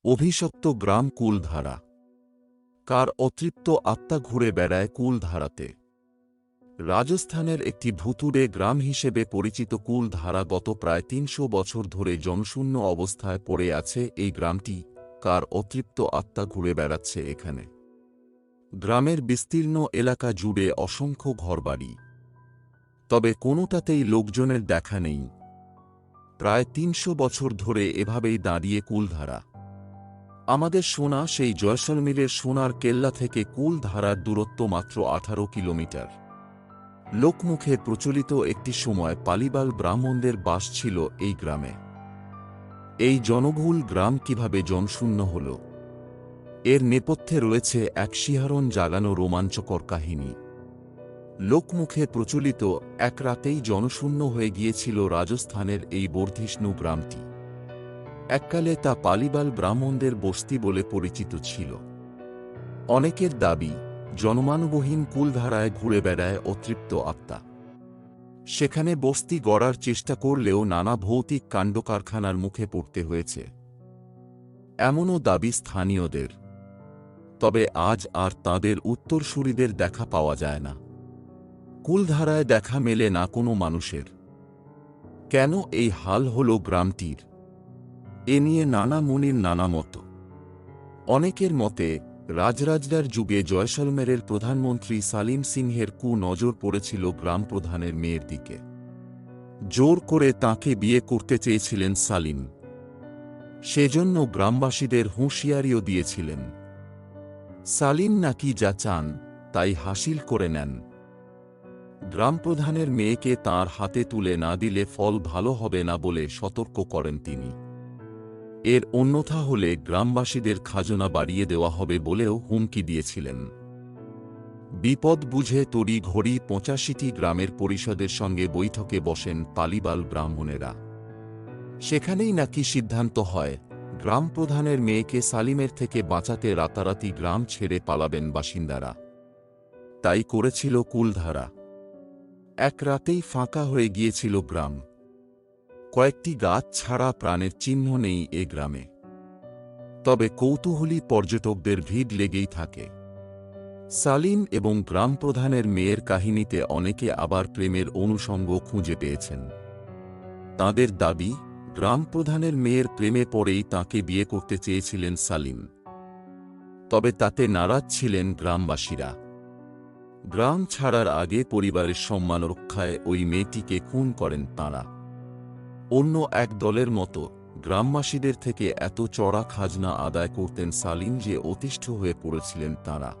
অভিশপ্ত গ্রাম কুলধারা। কার অতৃপ্ত আত্মা ঘুরে বেড়ায় কুলধারাতে? রাজস্থানের একটি ভুতুড়ে গ্রাম হিসেবে পরিচিত কুলধারা গত প্রায় ৩০০ বছর ধরে জনশূন্য অবস্থায় পড়ে আছে। এই গ্রামটি, কার অতৃপ্ত আত্মা ঘুরে বেড়াচ্ছে এখানে? গ্রামের বিস্তীর্ণ এলাকা জুড়ে অসংখ্য ঘরবাড়ি, তবে কোনোটাতেই লোকজনের দেখা নেই। প্রায় ৩০০ বছর ধরে এভাবেই দাঁড়িয়ে কুলধারা। আমাদের শোনা সেই জয়সলমীরের সোনার কেল্লা থেকে কুলধারার দূরত্ব মাত্র ১৮ কিলোমিটার। লোকমুখে প্রচলিত একটি সময় পালিবাল ব্রাহ্মণদের বাস ছিল এই গ্রামে। এই জনবহুল গ্রাম কিভাবে জনশূন্য হল, এর নেপথ্যে রয়েছে এক শিহরণ জাগানো রোমাঞ্চকর কাহিনী। লোকমুখে প্রচলিত, এক রাতেই জনশূন্য হয়ে গিয়েছিল রাজস্থানের এই বর্ধিষ্ণু গ্রামটি। এককালে তা পালিবাল ব্রাহ্মণদের বস্তি বলে পরিচিত ছিল। অনেকের দাবি, জনমানবহীন কুলধারায় ঘুরে বেড়ায় অতৃপ্ত আত্মা। সেখানে বস্তি গড়ার চেষ্টা করলেও নানা ভৌতিক কাণ্ডকারখানার মুখে পড়তে হয়েছে, এমনও দাবি স্থানীয়দের। তবে আজ আর তাঁদের উত্তরসূরিদের দেখা পাওয়া যায় না। কুলধারায় দেখা মেলে না কোনো মানুষের। কেন এই হাল হল গ্রামটির? এ নিয়ে নানা মুনির নানা মত। অনেকের মতে, রাজরাজদার যুগে জয়সলমেরের প্রধানমন্ত্রী সালিম সিংহের নজর পড়েছিল গ্রাম প্রধানের মেয়ের দিকে। জোর করে তাঁকে বিয়ে করতে চেয়েছিলেন সালিম। সেজন্য গ্রামবাসীদের হুঁশিয়ারিও দিয়েছিলেন। সালিম নাকি যা চান তাই হাসিল করে নেন। গ্রামপ্রধানের মেয়েকে তাঁর হাতে তুলে না দিলে ফল ভালো হবে না বলে সতর্ক করেন তিনি। এর অন্যথা হলে গ্রামবাসীদের খাজনা বাড়িয়ে দেওয়া হবে বলেও হুমকি দিয়েছিলেন। বিপদ বুঝে তড়ি ঘড়ি ৮৫টি গ্রামের পরিষদের সঙ্গে বৈঠকে বসেন পালিবাল ব্রাহ্মণেরা। সেখানেই নাকি সিদ্ধান্ত হয়, গ্রাম প্রধানের মেয়েকে সালিমের থেকে বাঁচাতে রাতারাতি গ্রাম ছেড়ে পালাবেন বাসিন্দারা। তাই করেছিল কুলধারা। এক রাতেই ফাঁকা হয়ে গিয়েছিল গ্রাম। কয়েকটি গাছ ছাড়া প্রাণের চিহ্ন নেই এ গ্রামে। তবে কৌতূহলী পর্যটকদের ভিড় লেগেই থাকে। সালিম এবং গ্রাম প্রধানের মেয়ের কাহিনীতে অনেকে আবার প্রেমের অনুষঙ্গ খুঁজে পেয়েছেন। তাঁদের দাবি, গ্রাম প্রধানের মেয়ের প্রেমে পড়েই তাঁকে বিয়ে করতে চেয়েছিলেন সালিম। তবে তাতে নারাজ ছিলেন গ্রামবাসীরা। গ্রাম ছাড়ার আগে পরিবারের সম্মান রক্ষায় ওই মেয়েটিকে খুন করেন তাঁরা। অন্য এক দলের মতো, গ্রামবাসীদের থেকে এত চড়া খাজনা আদায় করতেন সালিম যে অতিষ্ঠ হয়ে পড়েছিলেন তাঁরা।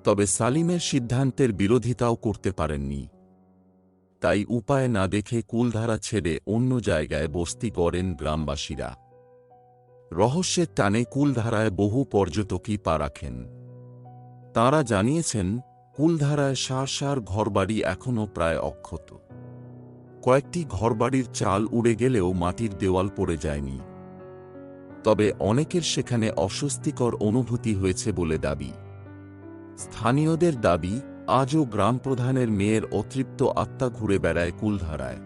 তবে সালিমের সিদ্ধান্তের বিরোধিতাও করতে পারেননি। তাই উপায় না দেখে কুলধারা ছেড়ে অন্য জায়গায় বস্তি গড়েন গ্রামবাসীরা। রহস্যের টানে কুলধারায় বহু পর্যটকই পা রাখেন। তাঁরা জানিয়েছেন, কুলধারায় সার ঘরবাড়ি এখনও প্রায় অক্ষত। কয়েকটি ঘরবাড়ির চাল উড়ে গেলেও মাটির দেওয়াল পড়ে যায়নি। তবে অনেকের সেখানে অস্বস্তিকর অনুভূতি হয়েছে বলে দাবি। স্থানীয়দের দাবি, আজও গ্রাম প্রধানের মেয়ের অতৃপ্ত আত্মা ঘুরে বেড়ায় কুলধারায়।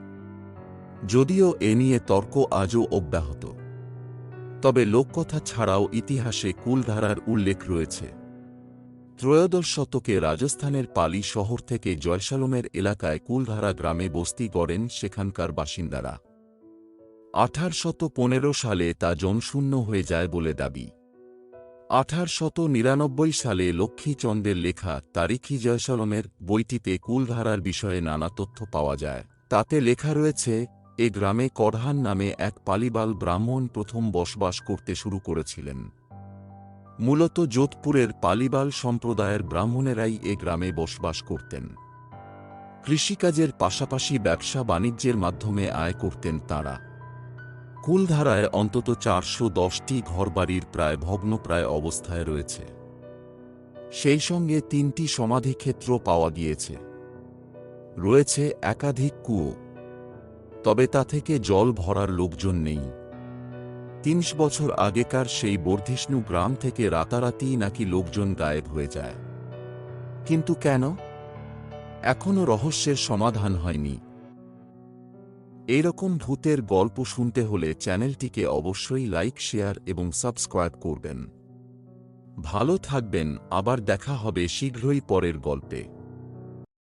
যদিও এ নিয়ে তর্ক আজও অব্যাহত। তবে লোককথা ছাড়াও ইতিহাসে কুলধারার উল্লেখ রয়েছে। ত্রয়োদশ শতকে রাজস্থানের পালি শহর থেকে জয়সলমের এলাকায় কুলধারা গ্রামে বস্তি গড়েন সেখানকার বাসিন্দারা। ১৮১৫ সালে তা জনশূন্য হয়ে যায় বলে দাবি। ১৮৯৯ সালে লক্ষ্মীচন্দ্রের লেখা তারিখি জয়সলমের বইটিতে কুলধারার বিষয়ে নানা তথ্য পাওয়া যায়। তাতে লেখা রয়েছে, এ গ্রামে কড়হান নামে এক পালিবাল ব্রাহ্মণ প্রথম বসবাস করতে শুরু করেছিলেন। মূলত যোধপুরের পালিবাল সম্প্রদায়ের ব্রাহ্মণেরাই এ গ্রামে বসবাস করতেন। কৃষিকাজের পাশাপাশি ব্যবসা বাণিজ্যের মাধ্যমে আয় করতেন তাঁরা। কুলধারায় অন্তত ৪১০টি ঘরবাড়ির প্রায় ভগ্নপ্রায় অবস্থায় রয়েছে। সেই সঙ্গে ৩টি সমাধিক্ষেত্র পাওয়া গিয়েছে। রয়েছে একাধিক কুয়ো। তবে তা থেকে জল ভরার লোকজন নেই। ৩০ বছর আগেকার সেই বর্ধিষ্ণু গ্রাম থেকে রাতারাতি নাকি লোকজন গায়েব হয়ে যায়। কিন্তু কেন? এখনও রহস্যের সমাধান হয়নি। এইরকম ভূতের গল্প শুনতে হলে চ্যানেলটিকে অবশ্যই লাইক, শেয়ার এবং সাবস্ক্রাইব করবেন। ভালো থাকবেন, আবার দেখা হবে শীঘ্রই পরের গল্পে।